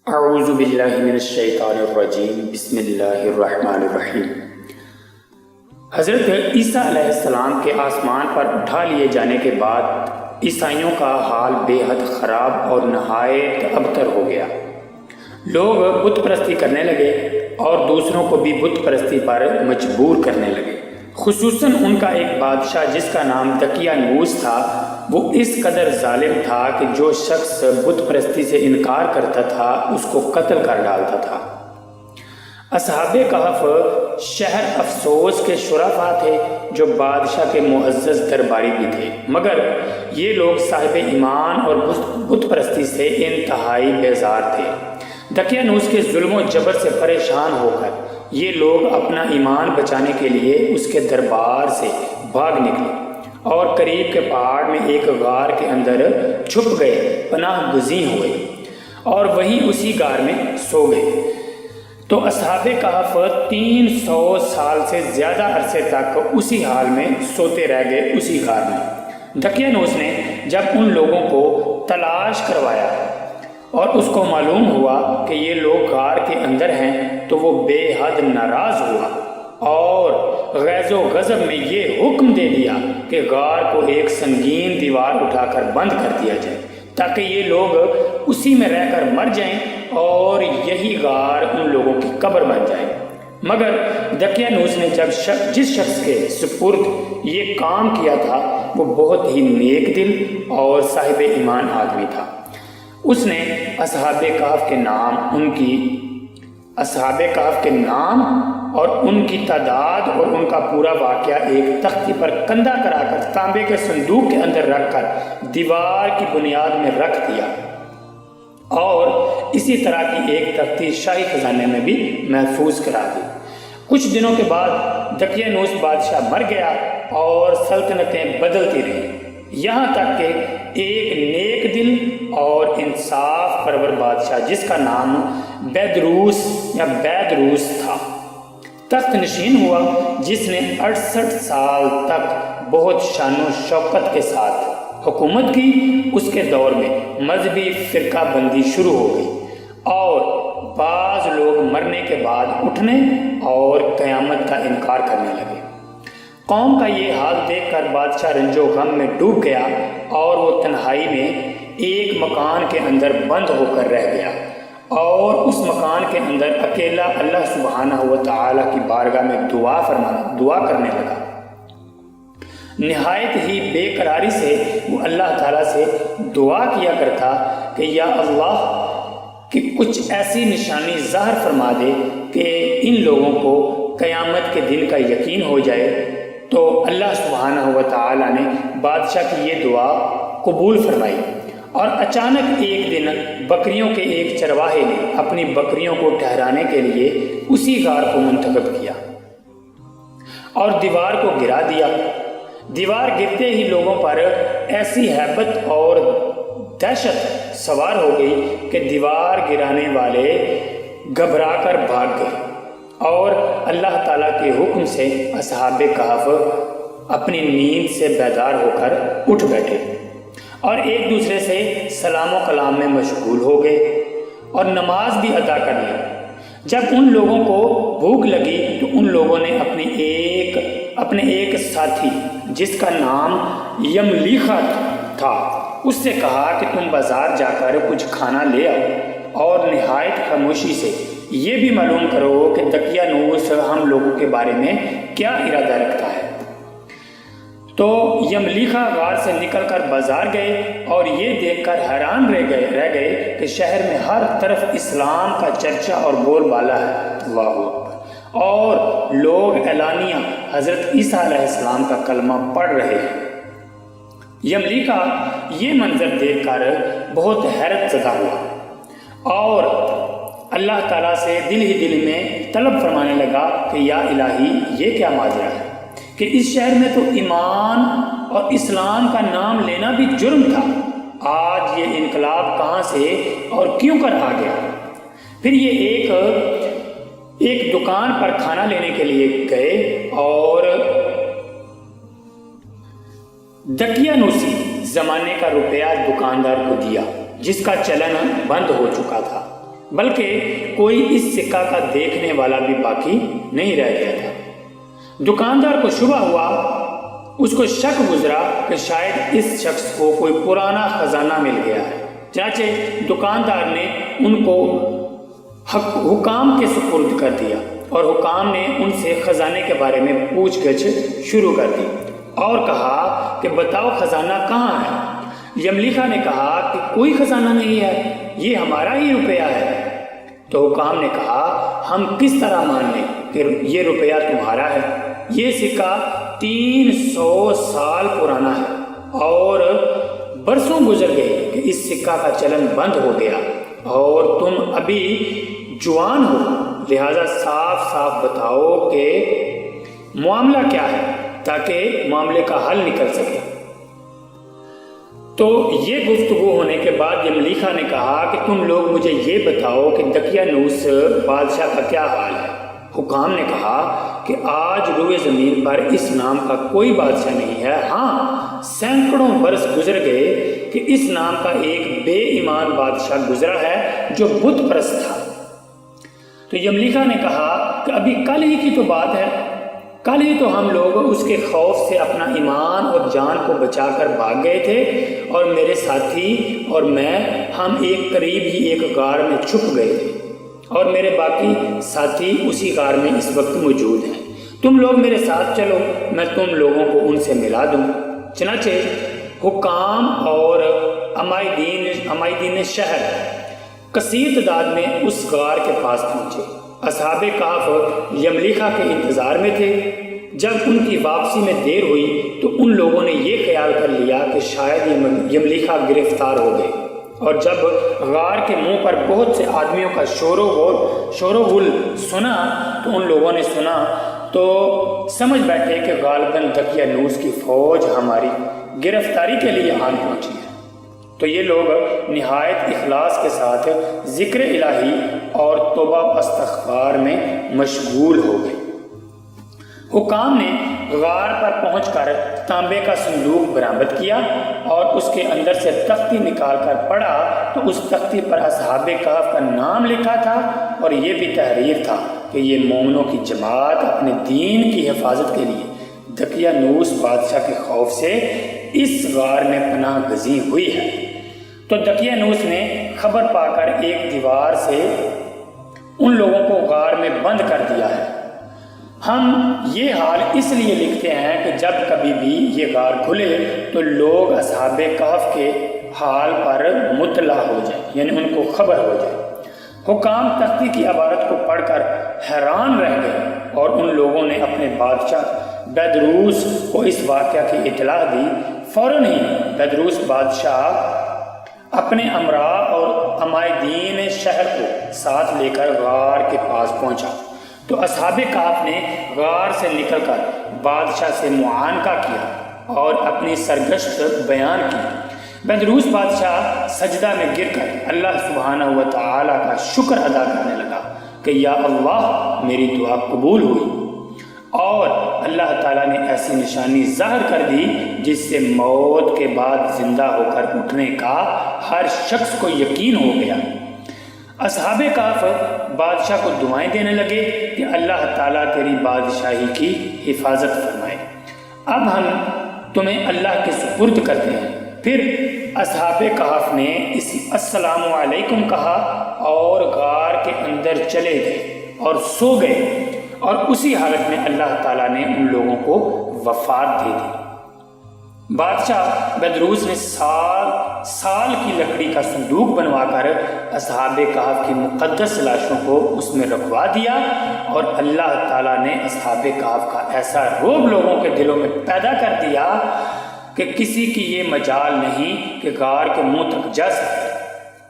اعوذ باللہ من الشیطان الرجیم بسم اللہ الرحمن الرحیم۔ حضرت عیسیٰ علیہ السلام کے آسمان پر اٹھا لیے جانے کے بعد عیسائیوں کا حال بے حد خراب اور نہایت ابتر ہو گیا۔ لوگ بت پرستی کرنے لگے اور دوسروں کو بھی بت پرستی پر مجبور کرنے لگے۔ خصوصاً ان کا ایک بادشاہ جس کا نام دقیانوس تھا، وہ اس قدر ظالم تھا کہ جو شخص بت پرستی سے انکار کرتا تھا اس کو قتل کر ڈالتا تھا۔ اصحاب کہف شہر افسوس کے شرفاء تھے جو بادشاہ کے معزز درباری بھی تھے، مگر یہ لوگ صاحب ایمان اور بت پرستی سے انتہائی بیزار تھے۔ دقیانوس کے ظلم و جبر سے پریشان ہو کر یہ لوگ اپنا ایمان بچانے کے لیے اس کے دربار سے بھاگ نکلے اور قریب کے پہاڑ میں ایک غار کے اندر چھپ گئے، پناہ گزین ہوئے اور وہیں اسی غار میں سو گئے۔ تو اصحاب کہف 300 سال سے زیادہ عرصے تک اسی حال میں سوتے رہ گئے، اسی غار میں۔ دقیانوس نے جب ان لوگوں کو تلاش کروایا اور اس کو معلوم ہوا کہ یہ لوگ غار کے اندر ہیں تو وہ بے حد ناراض ہوا اور غیظ و غضب میں یہ حکم دے دیا کہ غار کو ایک سنگین دیوار اٹھا کر بند کر دیا جائے تاکہ یہ لوگ اسی میں رہ کر مر جائیں اور یہی غار ان لوگوں کی قبر بن جائے۔ مگر دقیانوس نے جس شخص کے سپرد یہ کام کیا تھا وہ بہت ہی نیک دل اور صاحب ایمان آدمی تھا۔ اس نے اصحاب کہف کے نام اور ان کی تعداد اور ان کا پورا واقعہ ایک تختی پر کندہ کرا کر تانبے کے صندوق کے اندر رکھ کر دیوار کی بنیاد میں رکھ دیا، اور اسی طرح کی ایک تختی شاہی خزانے میں بھی محفوظ کرا دی۔ کچھ دنوں کے بعد دقیانوس بادشاہ مر گیا اور سلطنتیں بدلتی رہیں، یہاں تک کہ ایک نیک دل اور انصاف پرور بادشاہ جس کا نام بیدروس تھا تخت نشین ہوا، جس نے 68 سال تک بہت شان و شوکت کے ساتھ حکومت کی۔ اس کے دور میں مذہبی فرقہ بندی شروع ہو گئی اور بعض لوگ مرنے کے بعد اٹھنے اور قیامت کا انکار کرنے لگے۔ قوم کا یہ حال دیکھ کر بادشاہ رنج و غم میں ڈوب گیا اور وہ تنہائی میں ایک مکان کے اندر بند ہو کر رہ گیا اور اس مکان کے اندر اکیلا اللہ سبحانہ و تعالیٰ کی بارگاہ میں دعا کرنے لگا۔ نہایت ہی بے قراری سے وہ اللہ تعالیٰ سے دعا کیا کرتا کہ یا اللہ کہ کچھ ایسی نشانی ظاہر فرما دے کہ ان لوگوں کو قیامت کے دن کا یقین ہو جائے۔ تو اللہ سبحانہ و تعالیٰ نے بادشاہ کی یہ دعا قبول فرمائی، اور اچانک ایک دن بکریوں کے ایک چرواہے نے اپنی بکریوں کو ٹھہرانے کے لیے اسی غار کو منتخب کیا اور دیوار کو گرا دیا۔ دیوار گرتے ہی لوگوں پر ایسی ہیبت اور دہشت سوار ہو گئی کہ دیوار گرانے والے گھبرا کر بھاگ گئے اور اللہ تعالیٰ کے حکم سے اصحاب کہف اپنی نیند سے بیدار ہو کر اٹھ بیٹھے اور ایک دوسرے سے سلام و کلام میں مشغول ہو گئے اور نماز بھی ادا کر لی۔ جب ان لوگوں کو بھوک لگی تو ان لوگوں نے اپنے ایک ساتھی جس کا نام یملیخا تھا اس سے کہا کہ تم بازار جا کر کچھ کھانا لے آؤ اور نہایت خاموشی سے یہ بھی معلوم کرو کہ دقیانوس ہم لوگوں کے بارے میں کیا ارادہ رکھتا ہے۔ تو یملیخا غار سے نکل کر بازار گئے اور یہ دیکھ کر حیران رہ گئے کہ شہر میں ہر طرف اسلام کا چرچا اور بول بالا ہے، اللہ اکبر، اور لوگ اعلانیہ حضرت عیسیٰ علیہ السلام کا کلمہ پڑھ رہے ہیں۔ یملیخا یہ منظر دیکھ کر بہت حیرت زدہ ہوا اور اللہ تعالیٰ سے دل ہی دل میں طلب فرمانے لگا کہ یا الہی یہ کیا ماجرا ہے کہ اس شہر میں تو ایمان اور اسلام کا نام لینا بھی جرم تھا، آج یہ انقلاب کہاں سے اور کیوں کر آ گیا؟ پھر یہ ایک دکان پر کھانا لینے کے لیے گئے اور دقیانوسی زمانے کا روپیہ دکاندار کو دیا جس کا چلن بند ہو چکا تھا۔ بلکہ کوئی اس سکہ کا دیکھنے والا بھی باقی نہیں رہ گیا تھا۔ دکاندار کو شبہ ہوا، اس کو شک گزرا کہ شاید اس شخص کو کوئی پرانا خزانہ مل گیا ہے۔ چنانچہ دکاندار نے ان کو حکام کے سپرد کر دیا اور حکام نے ان سے خزانے کے بارے میں پوچھ گچھ شروع کر دی اور کہا کہ بتاؤ خزانہ کہاں ہے؟ یملیخا نے کہا کہ کوئی خزانہ نہیں ہے، یہ ہمارا ہی روپیہ ہے۔ تو حکام نے کہا ہم کس طرح مان لیں کہ یہ روپیہ تمہارا ہے؟ یہ سکہ 300 سال پرانا ہے اور برسوں گزر گئے کہ اس سکہ کا چلن بند ہو گیا اور تم ابھی جوان ہو، لہذا صاف صاف بتاؤ کہ معاملہ کیا ہے تاکہ معاملے کا حل نکل سکے۔ تو یہ گفتگو ہونے کے بعد یملیخا نے کہا کہ تم لوگ مجھے یہ بتاؤ کہ دقیانوس بادشاہ کا کیا حال ہے؟ حکام نے کہا کہ آج روئے زمین پر اس نام کا کوئی بادشاہ نہیں ہے، ہاں سینکڑوں برس گزر گئے کہ اس نام کا ایک بے ایمان بادشاہ گزرا ہے جو بت پرست تھا۔ تو یملیخا نے کہا کہ ابھی کل ہی کی تو بات ہے، کل ہی تو ہم لوگ اس کے خوف سے اپنا ایمان اور جان کو بچا کر بھاگ گئے تھے اور میرے ساتھی اور میں ہم ایک قریب ہی ایک غار میں چھپ گئے تھے اور میرے باقی ساتھی اسی غار میں اس وقت موجود ہیں۔ تم لوگ میرے ساتھ چلو، میں تم لوگوں کو ان سے ملا دوں۔ چنانچہ حکام اور عمائدین شہر کثیر تعداد میں اس غار کے پاس پہنچے۔ اصحاب کہف یملیخا کے انتظار میں تھے۔ جب ان کی واپسی میں دیر ہوئی تو ان لوگوں نے یہ خیال کر لیا کہ شاید یملیخا گرفتار ہو گئے، اور جب غار کے منہ پر بہت سے آدمیوں کا شور و غل سنا تو ان لوگوں نے سنا تو سمجھ بیٹھے کہ غالباً دقیانوس کی فوج ہماری گرفتاری کے لیے آن پہنچی ہے۔ تو یہ لوگ نہایت اخلاص کے ساتھ ذکر الہی اور توبہ و استغفار میں مشغول ہو گئے۔ حکام نے غار پر پہنچ کر تانبے کا صندوق برآمد کیا اور اس کے اندر سے تختی نکال کر پڑھا تو اس تختی پر اصحاب کہف کا نام لکھا تھا اور یہ بھی تحریر تھا کہ یہ مومنوں کی جماعت اپنے دین کی حفاظت کے لیے دقیانوس بادشاہ کے خوف سے اس غار میں پناہ گزین ہوئی ہے۔ تو دقیانوس نے خبر پا کر ایک دیوار سے ان لوگوں کو غار میں بند کر دیا ہے۔ ہم یہ حال اس لیے لکھتے ہیں کہ جب کبھی بھی یہ غار کھلے تو لوگ اصحاب کہف کے حال پر مطلع ہو جائیں، یعنی ان کو خبر ہو جائے۔ حکام تختی کی عبارت کو پڑھ کر حیران رہ گئے اور ان لوگوں نے اپنے بادشاہ بیدروس کو اس واقعہ کی اطلاع دی۔ فوراً ہی بیدروس بادشاہ اپنے امراء اور عمائدین شہر کو ساتھ لے کر غار کے پاس پہنچا تو اصحاب کہف نے غار سے نکل کر بادشاہ سے معانقہ کیا اور اپنی سرگشت بیان کی۔ بیدروس بادشاہ سجدہ میں گر کر اللہ سبحانہ و تعالیٰ کا شکر ادا کرنے لگا کہ یا اللہ میری دعا قبول ہوئی، اور اللہ تعالیٰ نے ایسی نشانی ظاہر کر دی جس سے موت کے بعد زندہ ہو کر اٹھنے کا ہر شخص کو یقین ہو گیا۔ اصحاب کہف بادشاہ کو دعائیں دینے لگے کہ اللہ تعالیٰ تیری بادشاہی کی حفاظت فرمائے، اب ہم تمہیں اللہ کے سپرد کرتے ہیں۔ پھر اصحاب کہف نے السلام علیکم کہا اور غار کے اندر چلے گئے اور سو گئے، اور اسی حالت میں اللہ تعالیٰ نے ان لوگوں کو وفات دے دی۔ بادشاہ بیدروس نے سال کی لکڑی کا صندوق بنوا کر اصحاب کہف کی مقدس لاشوں کو اس میں رکھوا دیا، اور اللہ تعالیٰ نے اصحاب کہف کا ایسا رعب لوگوں کے دلوں میں پیدا کر دیا کہ کسی کی یہ مجال نہیں کہ غار کے منہ تک جا سکے۔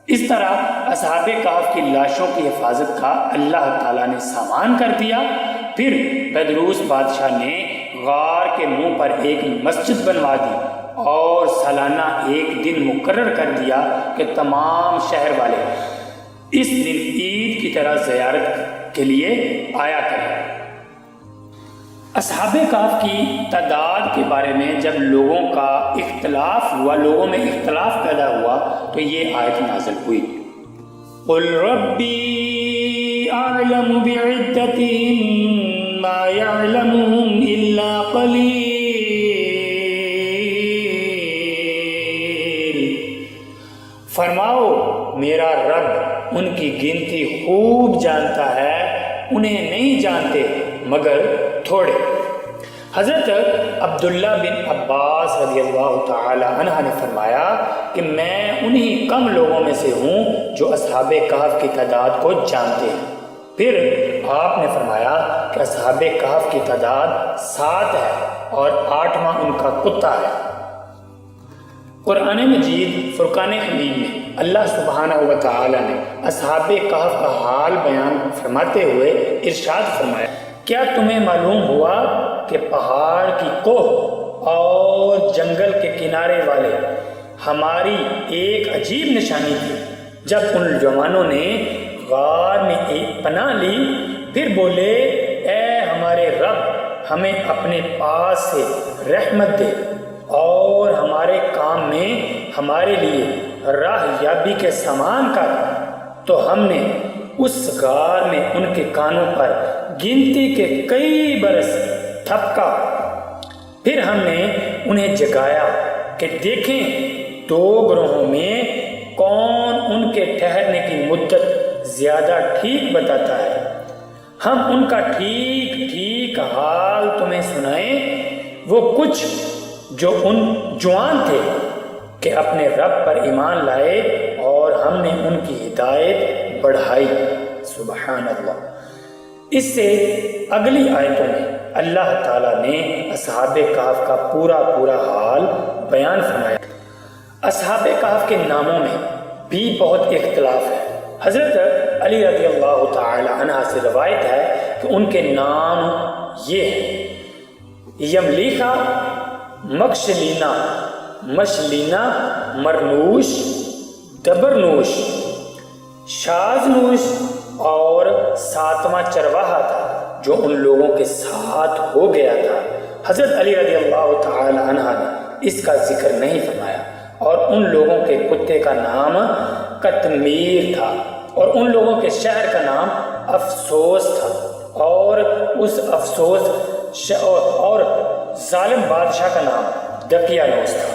اس طرح اصحاب کہف کی لاشوں کی حفاظت کا اللہ تعالیٰ نے سامان کر دیا۔ پھر بیدروس بادشاہ نے غار کے منہ پر ایک مسجد بنوا دی اور سالانہ ایک دن مقرر کر دیا کہ تمام شہر والے اس دن عید کی طرح زیارت کے لیے آیا کریں۔ اصحاب کہف کی تعداد کے بارے میں جب لوگوں میں اختلاف پیدا ہوا تو یہ آیت نازل ہوئی۔ قل ربی اعلم بعدتهم ما يعلمهم الا قلیل، فرماؤ میرا رب ان کی گنتی خوب جانتا ہے، انہیں نہیں جانتے مگر تھوڑے۔ حضرت عبداللہ بن عباس رضی اللہ تعالی عنہ نے فرمایا کہ میں انہی کم لوگوں میں سے ہوں جو اصحاب کہف کی تعداد کو جانتے ہیں۔ پھر آپ نے فرمایا کہ اصحاب کہف کی تعداد 7 ہے اور 8واں ان کا کتا ہے۔ قرآن مجید فرقان حمید میں اللہ سبحانہ و تعالی نے اصحاب کہف کا حال بیان فرماتے ہوئے ارشاد فرمایا، کیا تمہیں معلوم ہوا کہ پہاڑ کی کوہ اور جنگل کے کنارے والے ہماری ایک عجیب نشانی تھی؟ جب ان جوانوں نے غار میں ایک پناہ لی، پھر بولے اے ہمارے رب، ہمیں اپنے پاس سے رحمت دے اور ہمارے کام میں ہمارے لیے راہ یابی کے سامان کر۔ تو ہم نے اس غار میں ان کے کانوں پر گنتی کے کئی برس تھپکا، پھر ہم نے انہیں جگایا کہ دیکھیں 2 گروہوں میں کون ان کے ٹھہرنے کی مدت زیادہ ٹھیک بتاتا ہے۔ ہم ان کا ٹھیک ٹھیک حال تمہیں سنائیں۔ وہ کچھ جو ان جوان تھے کہ اپنے رب پر ایمان لائے اور ہم نے ان کی ہدایت بڑھائی۔ سبحان اللہ۔ اس سے اگلی آیتوں میں اللہ تعالیٰ نے اصحاب کہف کا پورا حال بیان فرمایا۔ اصحاب کہف کے ناموں میں بھی بہت اختلاف ہے۔ حضرت علی رضی اللہ تعالی عنہ سے روایت ہے کہ ان کے نام یہ ہیں: یملیخا، مکشلینا، مشلینا، مرنوش، دبرنوش، شازنوش، اور 7واں چرواہا تھا جو ان لوگوں کے ساتھ ہو گیا تھا۔ حضرت علی رضی اللہ تعالی عنہ نے اس کا ذکر نہیں فرمایا۔ اور ان لوگوں کے کتے کا نام قطمیر تھا، اور ان لوگوں کے شہر کا نام افسوس تھا، اور اس افسوس اور ظالم بادشاہ کا نام دقیانوس تھا۔